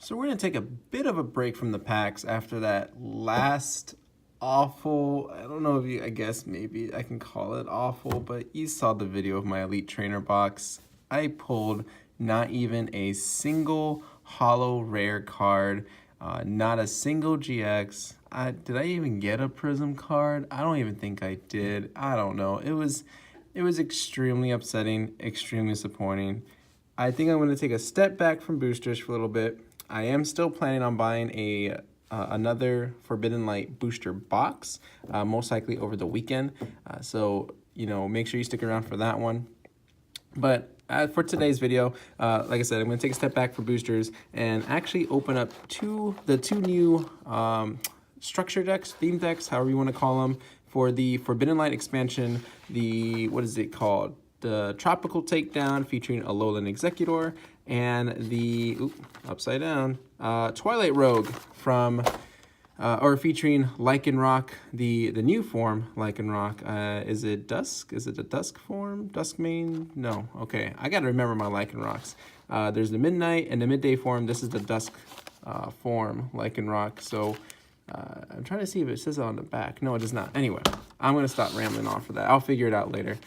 So we're going to take a bit of a break from the packs after that last awful, I don't know if you, I guess maybe I can call it awful, but you saw the video of my Elite Trainer box. I pulled not even a single holo rare card, not a single GX. Did I even get a Prism card? I don't even think I did. I don't know. It was extremely upsetting, extremely disappointing. I think I'm going to take a step back from boosters for a little bit. I am still planning on buying another Forbidden Light booster box, most likely over the weekend. So, you know, make sure you stick around for that one. But for today's video, like I said, I'm going to take a step back for boosters and actually open up the two new structure decks, theme decks, however you want to call them, for the Forbidden Light expansion, what is it called? The Tropical Takedown featuring Alolan Executor, and the upside down Twilight Rogue from or featuring Lycanroc, the new form Lycanroc. Is it Dusk? Is it the Dusk form? Duskmane? No. Okay, I gotta remember my Lycanrocs. There's the Midnight and the Midday form. This is the Dusk form Lycanroc. So I'm trying to see if it says it on the back. No, it does not. Anyway, I'm gonna stop rambling on for that. I'll figure it out later.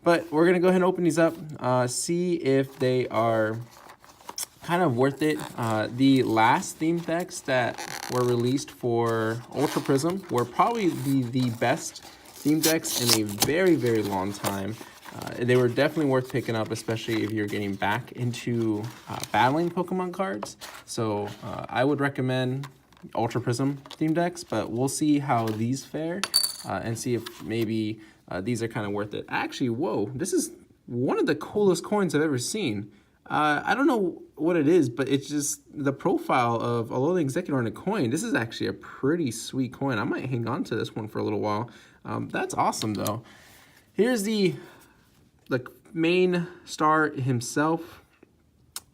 But we're gonna go ahead and open these up, see if they are kind of worth it. The last theme decks that were released for Ultra Prism were probably the best theme decks in a very, very long time. They were definitely worth picking up, especially if you're getting back into battling Pokemon cards. So I would recommend Ultra Prism theme decks, but we'll see how these fare and see if maybe these are kind of worth it. Actually, whoa, this is one of the coolest coins I've ever seen. I don't know what it is, but it's just the profile of Alolan Executor on a coin. This is actually a pretty sweet coin. I might hang on to this one for a little while. That's awesome, though. Here's the main star himself.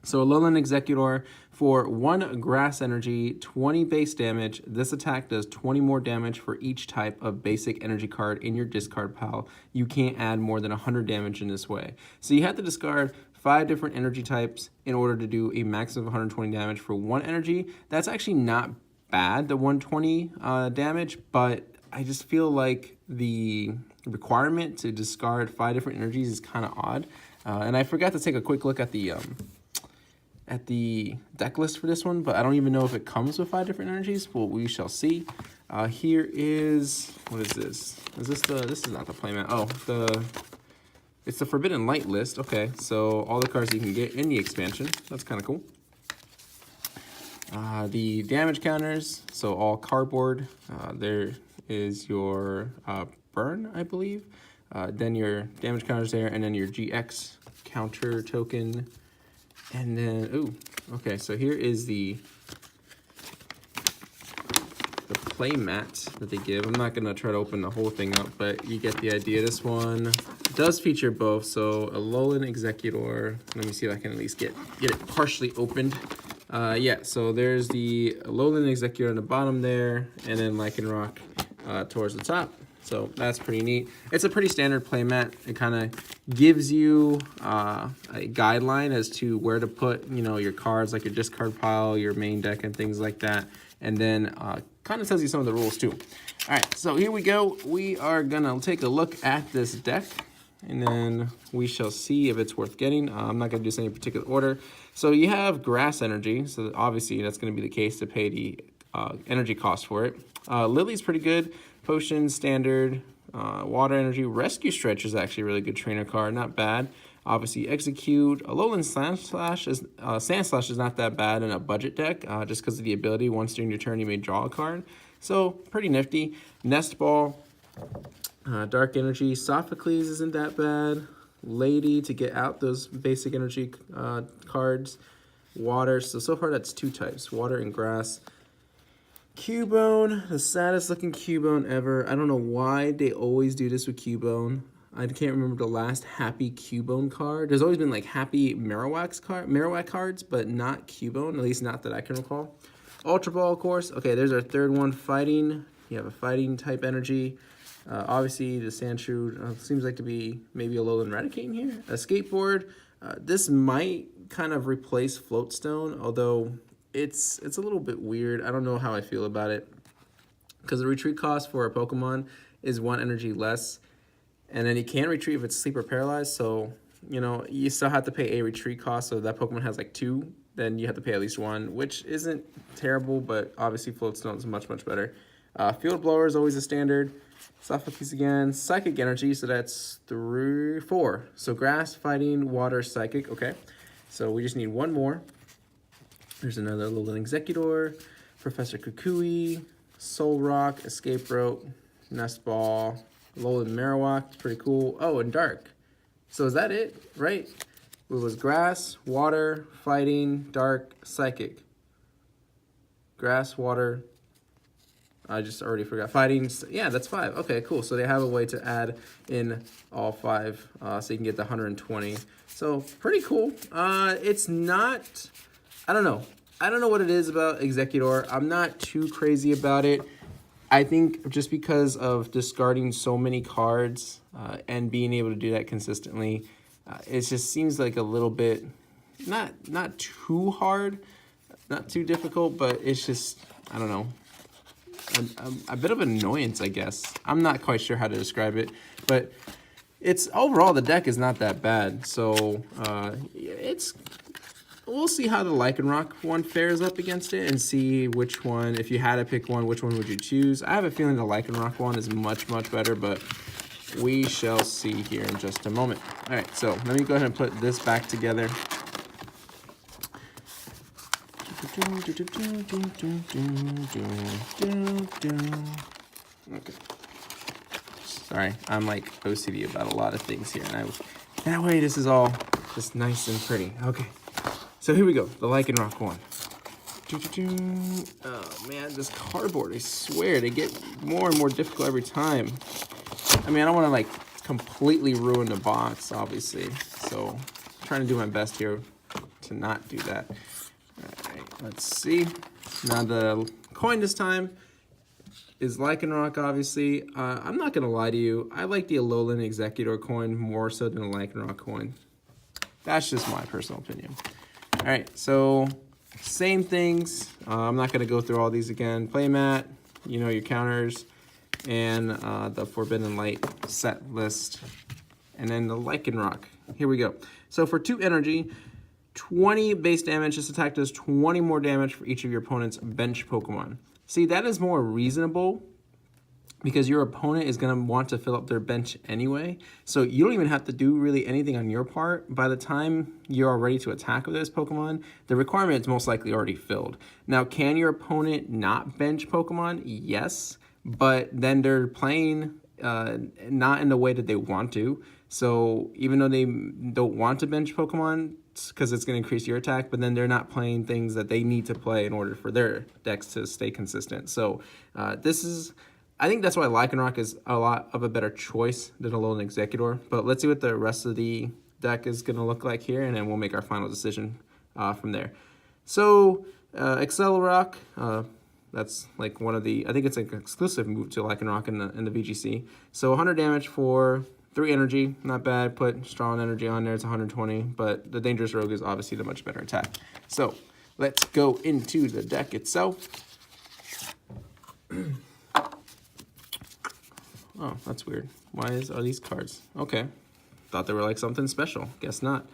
So Alolan Executor, for 1 grass energy, 20 base damage. This attack does 20 more damage for each type of basic energy card in your discard pile. You can't add more than 100 damage in this way. So you have to discard 5 different energy types in order to do a max of 120 damage for 1 energy. That's actually not bad, the 120 damage, but I just feel like the requirement to discard 5 different energies is kind of odd. And I forgot to take a quick look at the deck list for this one, but I don't even know if it comes with 5 different energies. Well, we shall see. Here is, what is this? This is not the playmat. Oh, it's the Forbidden Light list. Okay, so all the cards you can get in the expansion. That's kind of cool. The damage counters, so all cardboard. There is your burn, I believe. Then your damage counters there, and then your GX counter token. And then, ooh, okay, so here is the play mat that they give. I'm not gonna try to open the whole thing up, but you get the idea. This one does feature both, so Alolan Executor. Let me see if I can at least get it partially opened. Yeah, so there's the Alolan Executor on the bottom there, and then Lycanroc towards the top. So that's pretty neat. It's a pretty standard playmat. It kind of gives you a guideline as to where to put, you know, your cards, like your discard pile, your main deck, and things like that. And then kind of tells you some of the rules too. All right, so here we go. We are gonna take a look at this deck, and then we shall see if it's worth getting. I'm not gonna do this in any particular order. So you have grass energy, so obviously that's gonna be the case to pay the energy cost for it. Lily's pretty good. Potion, standard, water energy. Rescue Stretch is actually a really good trainer card, not bad. Obviously, Execute. Alolan Sandslash is not that bad in a budget deck, just because of the ability. Once during your turn, you may draw a card. So, pretty nifty. Nest Ball, Dark Energy. Sophocles isn't that bad. Lady to get out those basic energy cards. Water. So far that's 2 types, water and grass. Cubone, the saddest looking Cubone ever. I don't know why they always do this with Cubone. I can't remember the last happy Cubone card. There's always been like happy Marowak cards, but not Cubone, at least not that I can recall. Ultra Ball, of course. Okay, there's our third one, Fighting. You have a fighting type energy. Obviously, the Sandshrew seems like to be maybe a little Raticate here. A Skateboard. This might kind of replace Floatstone, although it's a little bit weird. I don't know how I feel about it. Because the retreat cost for a Pokemon is 1 energy less. And then he can't retreat if it's asleep or paralyzed. So, you know, you still have to pay a retreat cost. So if that Pokemon has like 2, then you have to pay at least 1, which isn't terrible, but obviously Float Stone is much, much better. Field Blower is always a standard. Suffocates again. Psychic Energy, so that's 4. So Grass, Fighting, Water, Psychic. Okay. So we just need 1 more. There's another Alolan Executor, Professor Kukui, Soul Rock, Escape Rope, Nest Ball, Alolan Marowak. It's pretty cool. Oh, and Dark. So is that it, right? It was Grass, Water, Fighting, Dark, Psychic. Grass, Water. I just already forgot. Fighting. Yeah, that's 5. Okay, cool. So they have a way to add in all 5, so you can get the 120. So pretty cool. It's not. I don't know. I don't know what it is about Executor. I'm not too crazy about it. I think just because of discarding so many cards and being able to do that consistently, it just seems like a little bit not too hard, not too difficult, but it's just, I don't know, a bit of annoyance, I guess. I'm not quite sure how to describe it, but it's overall the deck is not that bad. So we'll see how the Lycanroc one fares up against it and see which one, if you had to pick one, which one would you choose? I have a feeling the Lycanroc one is much, much better, but we shall see here in just a moment. All right, so let me go ahead and put this back together. Okay. Sorry, I'm like OCD about a lot of things here, and that way this is all just nice and pretty. Okay. So here we go, the Lycanroc one. Oh man, this cardboard, I swear, they get more and more difficult every time. I mean, I don't want to like completely ruin the box, obviously. So I'm trying to do my best here to not do that. All right, let's see. Now the coin this time is Lycanroc, obviously. I'm not going to lie to you. I like the Alolan Executor coin more so than the Lycanroc coin. That's just my personal opinion. All right, so same things. I'm not going to go through all these again. Playmat, you know, your counters, and the Forbidden Light set list, and then the Lycanroc. Here we go. So for 2 energy, 20 base damage. This attack does 20 more damage for each of your opponent's bench Pokemon. See, that is more reasonable because your opponent is going to want to fill up their bench anyway. So you don't even have to do really anything on your part. By the time you're ready to attack with this Pokemon, the requirement is most likely already filled. Now, can your opponent not bench Pokemon? Yes, but then they're playing not in the way that they want to. So even though they don't want to bench Pokemon, because it's going to increase your attack, but then they're not playing things that they need to play in order for their decks to stay consistent. So I think that's why Lycanroc is a lot of a better choice than Alolan Executor. But let's see what the rest of the deck is going to look like here, and then we'll make our final decision from there. So Accelerock, that's like one of the, I think it's an exclusive move to Lycanroc in the VGC. So 100 damage for 3 energy, not bad. Put strong energy on there, it's 120, but the Dangerous Rogue is obviously the much better attack. So let's go into the deck itself. Oh, that's weird. Why are these cards? Okay. Thought they were like something special. Guess not.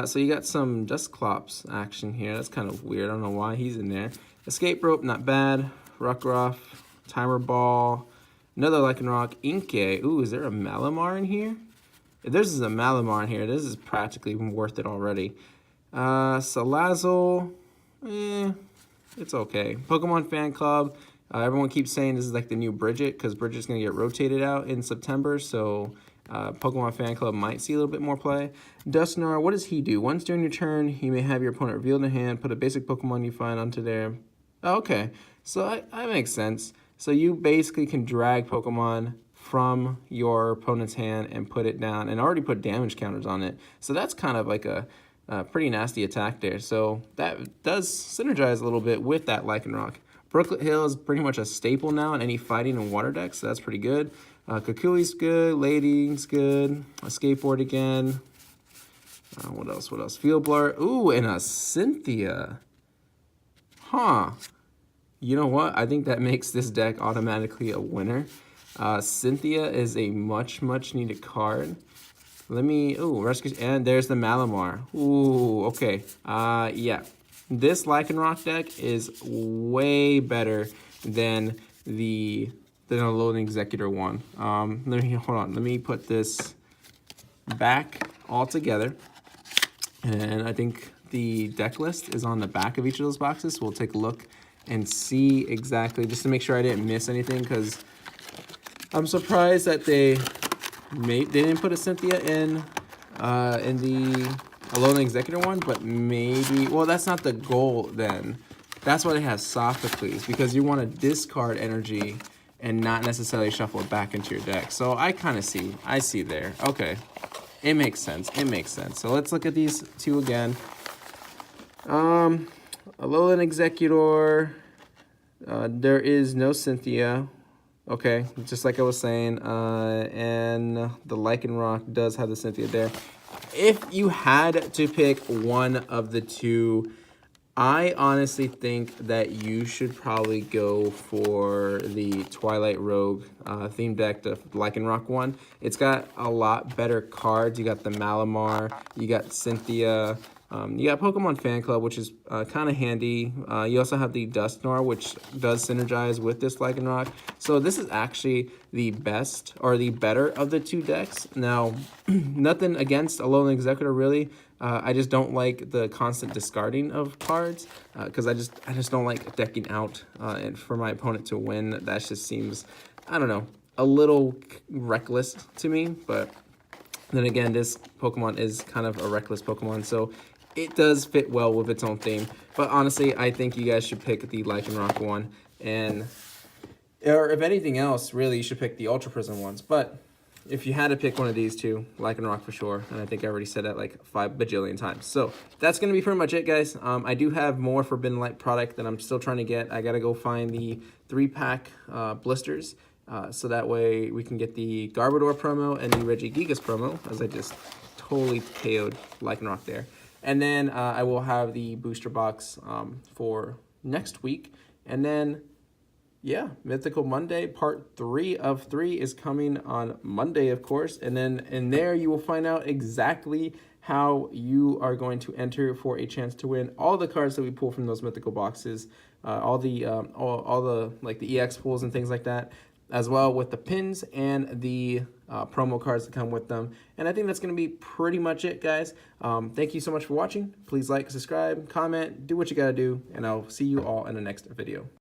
So you got some Dusclops action here. That's kind of weird. I don't know why he's in there. Escape Rope, not bad. Rockruff, Timer Ball, another Lycanroc, Inkay. Ooh, is there a Malamar in here? If there's a Malamar in here, this is practically worth it already. Salazzle, it's okay. Pokemon Fan Club. Everyone keeps saying this is like the new Bridget because Bridget's going to get rotated out in September. So Pokemon Fan Club might see a little bit more play. Dusknoir, what does he do? Once during your turn, you may have your opponent revealed in hand. Put a basic Pokemon you find onto there. Oh, okay, so that makes sense. So you basically can drag Pokemon from your opponent's hand and put it down and already put damage counters on it. So that's kind of like a pretty nasty attack there. So that does synergize a little bit with that Lycanroc. Brooklet Hill is pretty much a staple now in any fighting and water decks, so that's pretty good. Kukui's good, Lady's good, a Skateboard again. What else? Field Blur. Ooh, and a Cynthia. Huh. You know what? I think that makes this deck automatically a winner. Cynthia is a much needed card. Let me, ooh, rescue, and there's the Malamar. Ooh, okay. Yeah. This Lycanroc deck is way better than the Alolan Executor one. Hold on. Let me put this back all together. And I think the deck list is on the back of each of those boxes. So we'll take a look and see exactly, just to make sure I didn't miss anything, because I'm surprised that they didn't put a Cynthia in the Alolan Executor one, but maybe, well, that's not the goal then. That's why they have Sophocles, because you want to discard energy and not necessarily shuffle it back into your deck. So I kind of see, I see there. Okay, it makes sense. It makes sense. So let's look at these two again. Alolan Executor, there is no Cynthia. Okay, just like I was saying, and the Lycanroc does have the Cynthia there. If you had to pick one of the two, I honestly think that you should probably go for the Twilight Rogue theme deck, the Lycanroc one. It's got a lot better cards. You got the Malamar, you got Cynthia, you got Pokemon Fan Club, which is kind of handy. You also have the Dusknoir, which does synergize with this Lycanroc. So this is actually the best, or the better of the two decks. Now, nothing against Alolan Executor, really. I just don't like the constant discarding of cards, because I just don't like decking out and for my opponent to win. That just seems, I don't know, a little reckless to me. But then again, this Pokemon is kind of a reckless Pokemon, so it does fit well with its own theme. But honestly, I think you guys should pick the Lycanroc one, or if anything else, really, you should pick the Ultra Prism ones. But if you had to pick one of these two, Lycanroc for sure, and I think I already said that like 5 bajillion times. So that's going to be pretty much it, guys. I do have more Forbidden Light product that I'm still trying to get. I got to go find the 3-pack blisters, so that way we can get the Garbodor promo and the Regigigas promo, as I just totally KO'd Lycanroc there. And then I will have the booster box for next week. And then, yeah, Mythical Monday, part 3 of 3 is coming on Monday, of course. And then in there, you will find out exactly how you are going to enter for a chance to win all the cards that we pull from those mythical boxes, all the like the EX pools and things like that, as well with the pins and the promo cards that come with them. And I think that's going to be pretty much it, guys. Thank you so much for watching. Please like, subscribe, comment, do what you got to do, and I'll see you all in the next video.